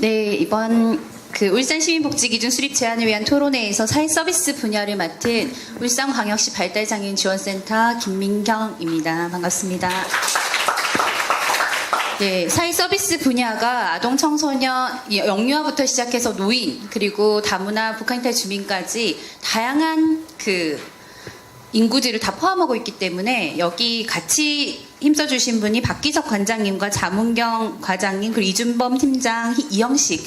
네, 이번 울산시민복지기준 수립 제안을 위한 토론회에서 사회서비스 분야를 맡은 울산광역시 발달장애인 지원센터 김민경입니다. 반갑습니다. 네, 사회서비스 분야가 아동, 청소년, 영유아부터 시작해서 노인, 그리고 다문화, 북한이탈 주민까지 다양한 인구들을 다 포함하고 있기 때문에 여기 같이 힘써주신 분이 박기석 관장님과 자문경 과장님, 그리고 이준범 팀장, 이영식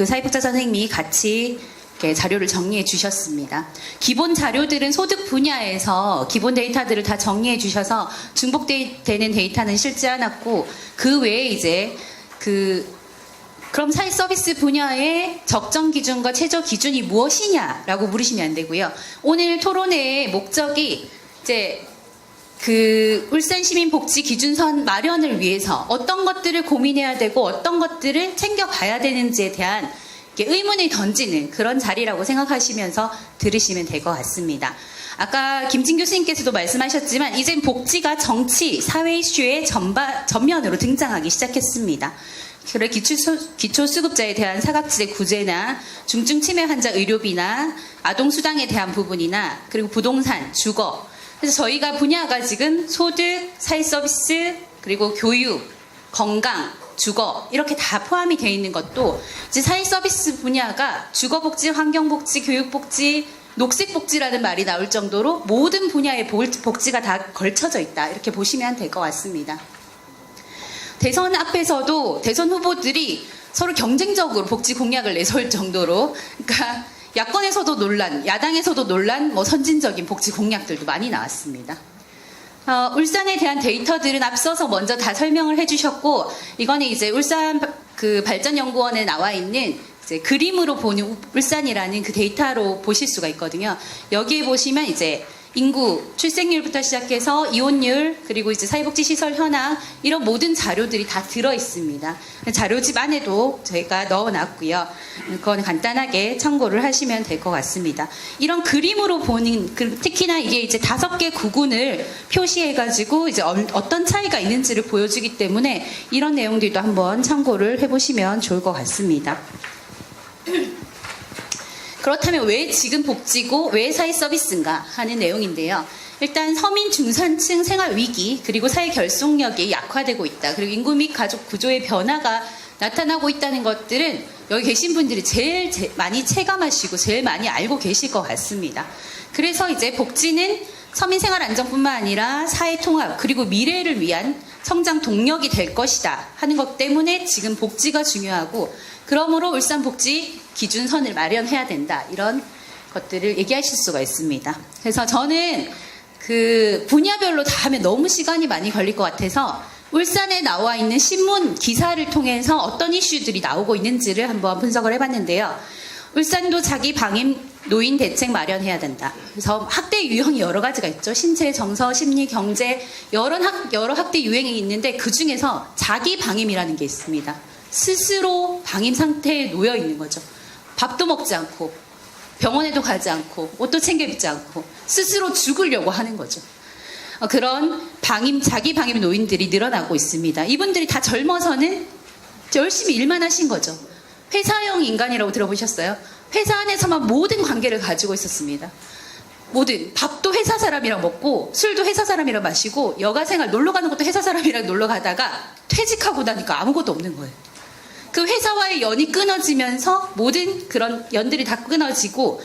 사회복지사 선생님이 같이 이렇게 자료를 정리해 주셨습니다. 기본 자료들은 소득 분야에서 기본 데이터들을 다 정리해 주셔서 중복되는 데이터는 실지 않았고, 그 외에 이제 그럼 사회 서비스 분야의 적정 기준과 최저 기준이 무엇이냐라고 물으시면 안 되고요. 오늘 토론회의 목적이 이제 울산시민복지 기준선 마련을 위해서 어떤 것들을 고민해야 되고 어떤 것들을 챙겨봐야 되는지에 대한 의문을 던지는 그런 자리라고 생각하시면서 들으시면 될 것 같습니다. 아까 김진 교수님께서도 말씀하셨지만 이젠 복지가 정치, 사회 이슈의 전면으로 등장하기 시작했습니다. 그래 기초수급자에 대한 사각지대 구제나 중증 치매 환자 의료비나 아동수당에 대한 부분이나 그리고 부동산, 주거. 그래서 저희가 분야가 지금 소득, 사회서비스, 그리고 교육, 건강, 주거 이렇게 다 포함이 되어 있는 것도 이제 사회서비스 분야가 주거복지, 환경복지, 교육복지, 녹색복지라는 말이 나올 정도로 모든 분야의 복지가 다 걸쳐져 있다. 이렇게 보시면 될 것 같습니다. 대선 앞에서도 대선 후보들이 서로 경쟁적으로 복지 공약을 내세울 정도로, 그러니까 야권에서도 논란, 야당에서도 논란, 선진적인 복지 공약들도 많이 나왔습니다. 울산에 대한 데이터들은 앞서서 먼저 다 설명을 해주셨고, 이거는 이제 울산 발전연구원에 나와 있는 이제 그림으로 보는 울산이라는 데이터로 보실 수가 있거든요. 여기에 보시면 이제 인구, 출생률부터 시작해서 이혼율, 그리고 이제 사회복지시설 현황, 이런 모든 자료들이 다 들어있습니다. 자료집 안에도 저희가 넣어놨고요. 그건 간단하게 참고를 하시면 될 것 같습니다. 이런 그림으로 보는, 특히나 이게 이제 5개 구군을 표시해가지고 이제 어떤 차이가 있는지를 보여주기 때문에 이런 내용들도 한번 참고를 해보시면 좋을 것 같습니다. 그렇다면 왜 지금 복지고 왜 사회 서비스인가 하는 내용인데요. 일단 서민 중산층 생활 위기, 그리고 사회 결속력이 약화되고 있다. 그리고 인구 및 가족 구조의 변화가 나타나고 있다는 것들은 여기 계신 분들이 제일 많이 체감하시고 제일 많이 알고 계실 것 같습니다. 그래서 이제 복지는 서민 생활 안정뿐만 아니라 사회 통합, 그리고 미래를 위한 성장 동력이 될 것이다 하는 것 때문에 지금 복지가 중요하고, 그러므로 울산 복지 기준선을 마련해야 된다, 이런 것들을 얘기하실 수가 있습니다. 그래서 저는 분야별로 다 하면 너무 시간이 많이 걸릴 것 같아서 울산에 나와 있는 신문 기사를 통해서 어떤 이슈들이 나오고 있는지를 한번 분석을 해봤는데요. 울산도 자기 방임 노인 대책 마련해야 된다. 그래서 학대 유형이 여러 가지가 있죠. 신체, 정서, 심리, 경제, 여러 학대 유형이 있는데 그 중에서 자기 방임이라는 게 있습니다. 스스로 방임 상태에 놓여 있는 거죠. 밥도 먹지 않고 병원에도 가지 않고 옷도 챙겨 입지 않고 스스로 죽으려고 하는 거죠. 그런 자기 방임 노인들이 늘어나고 있습니다. 이분들이 다 젊어서는 열심히 일만 하신 거죠. 회사형 인간이라고 들어보셨어요? 회사 안에서만 모든 관계를 가지고 있었습니다. 모든 밥도 회사 사람이랑 먹고 술도 회사 사람이랑 마시고 여가생활 놀러 가는 것도 회사 사람이랑 놀러 가다가 퇴직하고 나니까 아무것도 없는 거예요. 그 회사와의 연이 끊어지면서 모든 그런 연들이 다 끊어지고,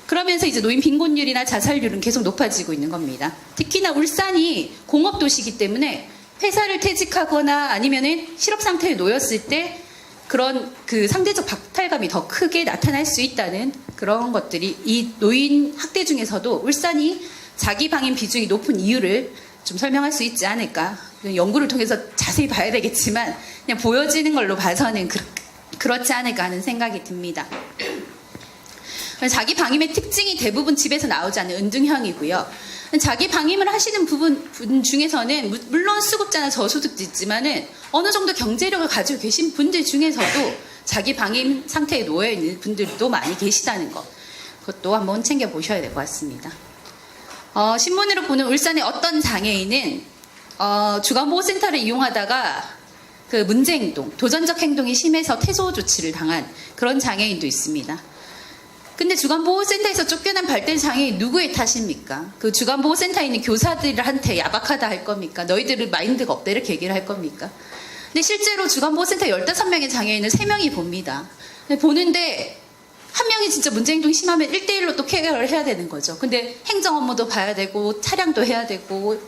그러면서 이제 노인 빈곤율이나 자살률은 계속 높아지고 있는 겁니다. 특히나 울산이 공업도시이기 때문에 회사를 퇴직하거나 아니면은 실업 상태에 놓였을 때 그런 상대적 박탈감이 더 크게 나타날 수 있다는 그런 것들이 이 노인 학대 중에서도 울산이 자기 방임 비중이 높은 이유를 좀 설명할 수 있지 않을까. 연구를 통해서 자세히 봐야 되겠지만 그냥 보여지는 걸로 봐서는 그렇지 않을까 하는 생각이 듭니다. 자기 방임의 특징이 대부분 집에서 나오지 않는 은둔형이고요. 자기 방임을 하시는 분 중에서는 물론 수급자나 저소득도 있지만은 어느 정도 경제력을 가지고 계신 분들 중에서도 자기 방임 상태에 놓여 있는 분들도 많이 계시다는 것, 그것도 한번 챙겨보셔야 될 것 같습니다. 신문으로 보는 울산의 어떤 장애인은 주간보호센터를 이용하다가 그 문제 행동, 도전적 행동이 심해서 퇴소 조치를 당한 그런 장애인도 있습니다. 근데 주간보호센터에서 쫓겨난 발달 장애인 누구의 탓입니까? 그 주간보호센터에 있는 교사들한테 야박하다 할 겁니까? 너희들은 마인드가 없다 이렇게 얘기를 할 겁니까? 근데 실제로 주간보호센터 15명의 장애인을 3명이 봅니다. 근데 보는데 한 명이 진짜 문제 행동이 심하면 1대1로 또 케어를 해야 되는 거죠. 근데 행정 업무도 봐야 되고 차량도 해야 되고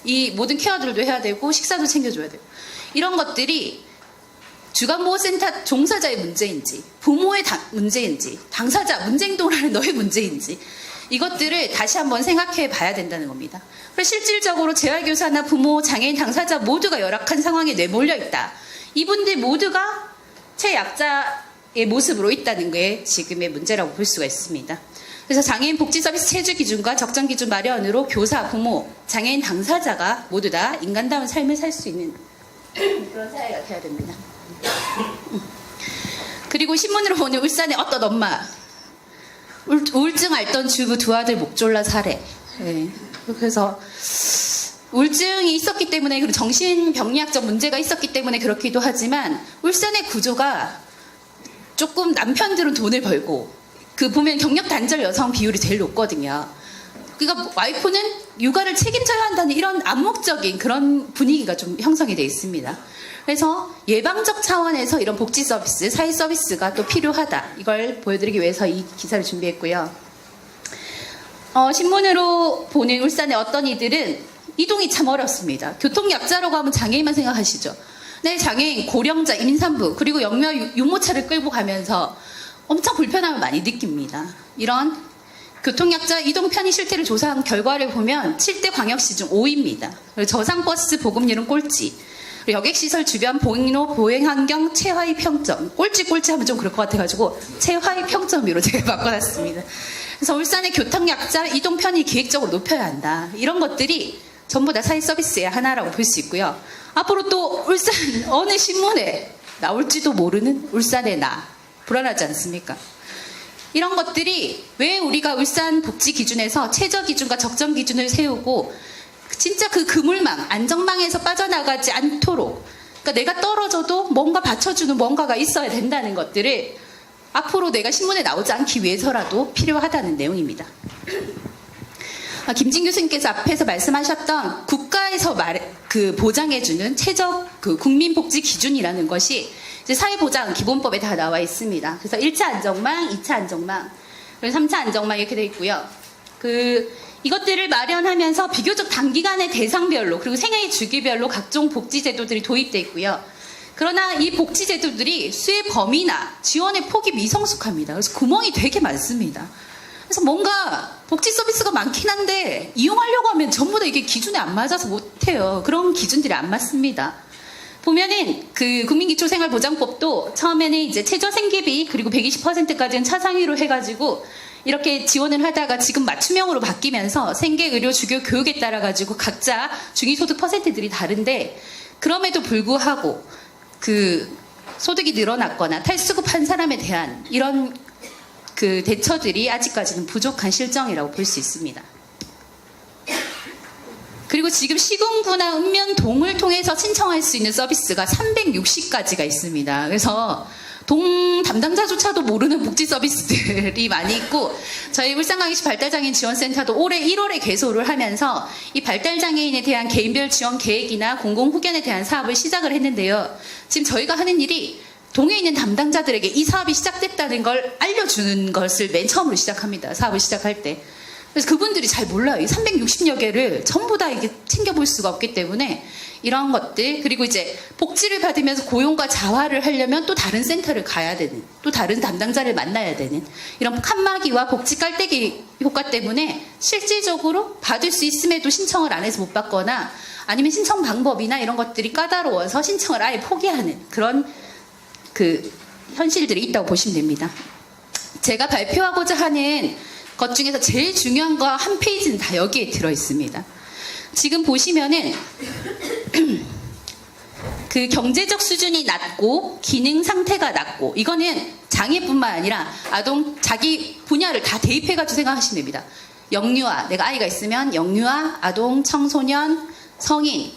이 모든 케어들도 해야 되고 식사도 챙겨줘야 되고 이런 것들이 주간보호센터 종사자의 문제인지 부모의 문제인지 당사자 문제 행동을 하는 너의 문제인지 이것들을 다시 한번 생각해 봐야 된다는 겁니다. 그래서 실질적으로 재활교사나 부모, 장애인 당사자 모두가 열악한 상황에 내몰려 있다. 이분들 모두가 최약자의 모습으로 있다는 게 지금의 문제라고 볼 수가 있습니다. 그래서 장애인 복지 서비스 체주 기준과 적정 기준 마련으로 교사, 부모, 장애인 당사자가 모두 다 인간다운 삶을 살 수 있는 그런 사회가 돼야 됩니다. 그리고 신문으로 보는 울산의 어떤 엄마 우울증 앓던 주부 두 아들 목 졸라 살해. 네. 그래서 우울증이 있었기 때문에 그리고 정신병리학적 문제가 있었기 때문에 그렇기도 하지만 울산의 구조가 조금 남편들은 돈을 벌고 그 보면 경력 단절 여성 비율이 제일 높거든요. 그러니까 와이프는 육아를 책임져야 한다는 이런 암묵적인 그런 분위기가 좀 형성이 되어 있습니다. 그래서 예방적 차원에서 이런 복지 서비스, 사회 서비스가 또 필요하다. 이걸 보여드리기 위해서 이 기사를 준비했고요. 신문으로 보는 울산의 어떤 이들은 이동이 참 어렵습니다. 교통약자라고 하면 장애인만 생각하시죠. 네, 장애인, 고령자, 임산부, 그리고 영유아 유모차를 끌고 가면서 엄청 불편함을 많이 느낍니다. 이런 교통약자 이동 편의 실태를 조사한 결과를 보면 7대 광역시 중 5위입니다. 저상버스 보급률은 꼴찌. 여객시설 주변 보행로 보행환경 최하위 평점. 꼴찌 하면 좀 그럴 것 같아가지고 최하위 평점으로 제가 바꿔놨습니다. 그래서 울산의 교통약자 이동 편의 기획적으로 높여야 한다. 이런 것들이 전부 다 사회 서비스의 하나라고 볼 수 있고요. 앞으로 또 울산 어느 신문에 나올지도 모르는 울산의 나. 불안하지 않습니까? 이런 것들이 왜 우리가 울산 복지 기준에서 최저 기준과 적정 기준을 세우고 진짜 그 그물망, 안전망에서 빠져나가지 않도록 그러니까 내가 떨어져도 뭔가 받쳐주는 뭔가가 있어야 된다는 것들을 앞으로 내가 신문에 나오지 않기 위해서라도 필요하다는 내용입니다. 김진 교수님께서 앞에서 말씀하셨던 국가에서 보장해주는 최저 국민복지 기준이라는 것이 이제 사회보장 기본법에 다 나와 있습니다. 그래서 1차 안전망, 2차 안전망, 그리고 3차 안전망 이렇게 되어 있고요. 이것들을 마련하면서 비교적 단기간의 대상별로 그리고 생애 주기별로 각종 복지제도들이 도입되어 있고요. 그러나 이 복지제도들이 수혜 범위나 지원의 폭이 미성숙합니다. 그래서 구멍이 되게 많습니다. 그래서 뭔가 복지 서비스가 많긴 한데 이용하려고 하면 전부 다 이게 기준에 안 맞아서 못해요. 그런 기준들이 안 맞습니다. 보면은 국민기초생활보장법도 처음에는 이제 최저 생계비 그리고 120%까지는 차상위로 해가지고 이렇게 지원을 하다가 지금 맞춤형으로 바뀌면서 생계, 의료, 주교, 교육에 따라 가지고 각자 중위소득 퍼센트들이 다른데 그럼에도 불구하고 소득이 늘어났거나 탈수급한 사람에 대한 이런 대처들이 아직까지는 부족한 실정이라고 볼 수 있습니다. 그리고 지금 시군구나 읍면동을 통해서 신청할 수 있는 서비스가 360가지가 있습니다. 그래서 동 담당자조차도 모르는 복지 서비스들이 많이 있고 저희 울산광역시 발달장애인 지원센터도 올해 1월에 개소를 하면서 이 발달장애인에 대한 개인별 지원 계획이나 공공후견에 대한 사업을 시작을 했는데요. 지금 저희가 하는 일이 동에 있는 담당자들에게 이 사업이 시작됐다는 걸 알려주는 것을 맨 처음으로 시작합니다. 사업을 시작할 때. 그래서 그분들이 잘 몰라요. 이 360여 개를 전부 다 이게 챙겨볼 수가 없기 때문에 이런 것들 그리고 이제 복지를 받으면서 고용과 자활을 하려면 또 다른 센터를 가야 되는 또 다른 담당자를 만나야 되는 이런 칸막이와 복지 깔때기 효과 때문에 실질적으로 받을 수 있음에도 신청을 안 해서 못 받거나 아니면 신청 방법이나 이런 것들이 까다로워서 신청을 아예 포기하는 그런 현실들이 있다고 보시면 됩니다. 제가 발표하고자 하는 것 중에서 제일 중요한 거 한 페이지는 다 여기에 들어 있습니다. 지금 보시면은 경제적 수준이 낮고 기능 상태가 낮고 이거는 장애뿐만 아니라 아동 자기 분야를 다 대입해가지고 생각하시면 됩니다. 영유아, 내가 아이가 있으면 영유아, 아동, 청소년, 성인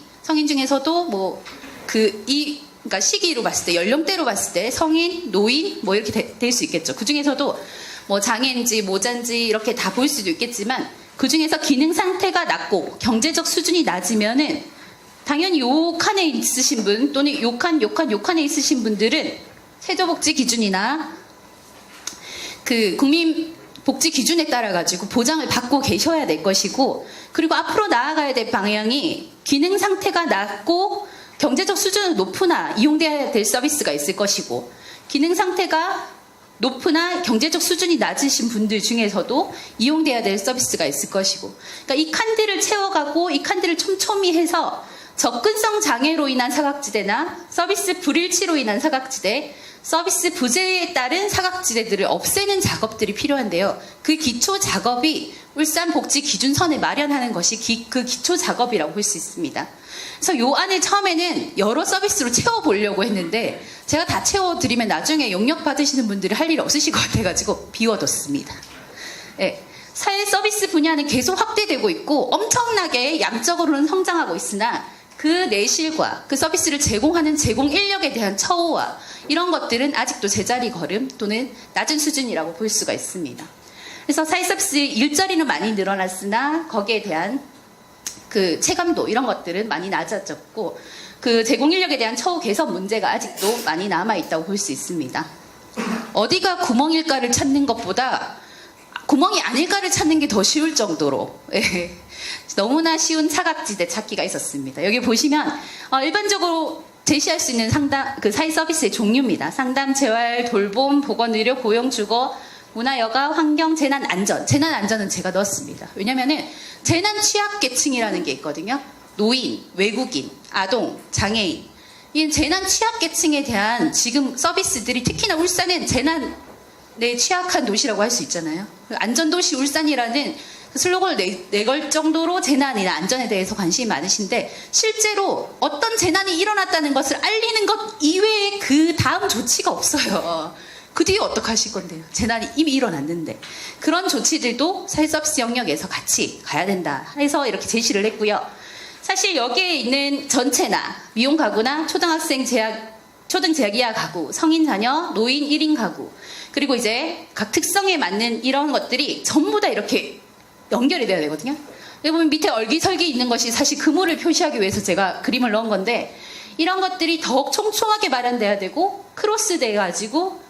중에서도 이 그러니까 시기로 봤을 때, 연령대로 봤을 때 성인, 노인 뭐 이렇게 될 수 있겠죠. 그 중에서도 뭐 장애인지 모자인지 이렇게 다 볼 수도 있겠지만 그 중에서 기능 상태가 낮고 경제적 수준이 낮으면은 당연히 요 칸에 있으신 분 또는 요 칸에 있으신 분들은 세조복지 기준이나 그 국민복지 기준에 따라 가지고 보장을 받고 계셔야 될 것이고, 그리고 앞으로 나아가야 될 방향이 기능 상태가 낮고 경제적 수준은 높으나 이용돼야 될 서비스가 있을 것이고, 기능 상태가 높으나 경제적 수준이 낮으신 분들 중에서도 이용돼야 될 서비스가 있을 것이고, 그러니까 이 칸들을 채워가고 이 칸들을 촘촘히 해서 접근성 장애로 인한 사각지대나 서비스 불일치로 인한 사각지대, 서비스 부재에 따른 사각지대들을 없애는 작업들이 필요한데요. 그 기초 작업이 울산복지기준선에 마련하는 것이 그 기초 작업이라고 볼 수 있습니다. 그래서 요 안을 처음에는 여러 서비스로 채워보려고 했는데 제가 다 채워드리면 나중에 용역 받으시는 분들이 할 일 없으실 것 같아가지고 비워뒀습니다. 네. 사회 서비스 분야는 계속 확대되고 있고 엄청나게 양적으로는 성장하고 있으나 그 내실과 그 서비스를 제공하는 제공 인력에 대한 처우와 이런 것들은 아직도 제자리 걸음 또는 낮은 수준이라고 볼 수가 있습니다. 그래서 사회 서비스 일자리는 많이 늘어났으나 거기에 대한 그 체감도 이런 것들은 많이 낮아졌고 그 제공 인력에 대한 처우 개선 문제가 아직도 많이 남아있다고 볼 수 있습니다. 어디가 구멍일까를 찾는 것보다 구멍이 아닐까를 찾는 게 더 쉬울 정도로 너무나 쉬운 사각지대 찾기가 있었습니다. 여기 보시면 일반적으로 제시할 수 있는 그 사회 서비스의 종류입니다. 상담, 재활, 돌봄, 보건의료, 고용주거, 문화여가, 환경, 재난, 안전. 재난, 안전은 제가 넣었습니다. 왜냐면은 재난 취약계층이라는 게 있거든요. 노인, 외국인, 아동, 장애인. 이 재난 취약계층에 대한 지금 서비스들이 특히나 울산은 재난에 취약한 도시라고 할 수 있잖아요. 안전도시 울산이라는 슬로건을 내걸 정도로 재난이나 안전에 대해서 관심이 많으신데 실제로 어떤 재난이 일어났다는 것을 알리는 것 이외에 그 다음 조치가 없어요. 그 뒤에 어떡하실 건데요? 재난이 이미 일어났는데. 그런 조치들도 사회서비스 영역에서 같이 가야 된다 해서 이렇게 제시를 했고요. 사실 여기에 있는 전체나 미용 가구나 초등학생 초등 재학 이하 가구, 성인 자녀, 노인 1인 가구, 그리고 이제 각 특성에 맞는 이런 것들이 전부 다 이렇게 연결이 돼야 되거든요. 여기 보면 밑에 얼기설기 있는 것이 사실 그물을 표시하기 위해서 제가 그림을 넣은 건데 이런 것들이 더욱 촘촘하게 마련돼야 되고 크로스돼 가지고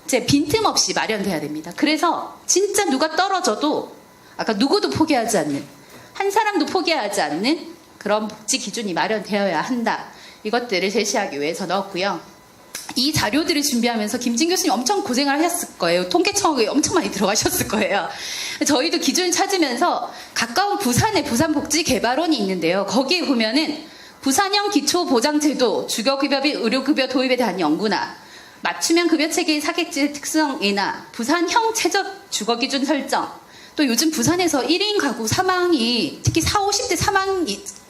이제 빈틈없이 마련돼야 됩니다. 그래서 진짜 누가 떨어져도 아까 누구도 포기하지 않는, 한 사람도 포기하지 않는 그런 복지 기준이 마련되어야 한다. 이것들을 제시하기 위해서 넣었고요. 이 자료들을 준비하면서 김진 교수님 엄청 고생을 하셨을 거예요. 통계청에 엄청 많이 들어가셨을 거예요. 저희도 기준을 찾으면서 가까운 부산에 부산복지개발원이 있는데요. 거기에 보면은 부산형 기초보장제도, 주거급여 및 의료급여 도입에 대한 연구나 맞춤형 급여체계의 사각지대 특성이나 부산형 최적 주거기준 설정, 또 요즘 부산에서 1인 가구 사망이 특히 40, 50대 사망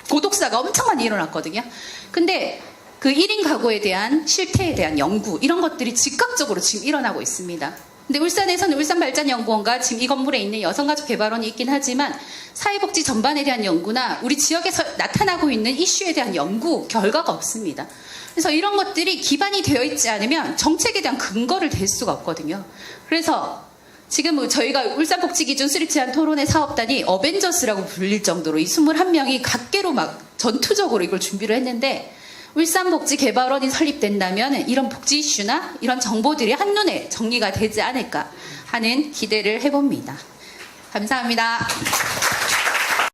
고독사가 엄청 많이 일어났거든요. 근데 그 1인 가구에 대한 실태에 대한 연구 이런 것들이 즉각적으로 지금 일어나고 있습니다. 근데 울산에서는 울산발전연구원과 지금 이 건물에 있는 여성가족개발원이 있긴 하지만 사회복지 전반에 대한 연구나 우리 지역에서 나타나고 있는 이슈에 대한 연구 결과가 없습니다. 그래서 이런 것들이 기반이 되어 있지 않으면 정책에 대한 근거를 댈 수가 없거든요. 그래서 지금 저희가 울산복지기준 수립 제안 토론회 사업단이 어벤져스라고 불릴 정도로 이 21명이 각계로 막 전투적으로 이걸 준비를 했는데 울산복지개발원이 설립된다면 이런 복지 이슈나 이런 정보들이 한눈에 정리가 되지 않을까 하는 기대를 해봅니다. 감사합니다.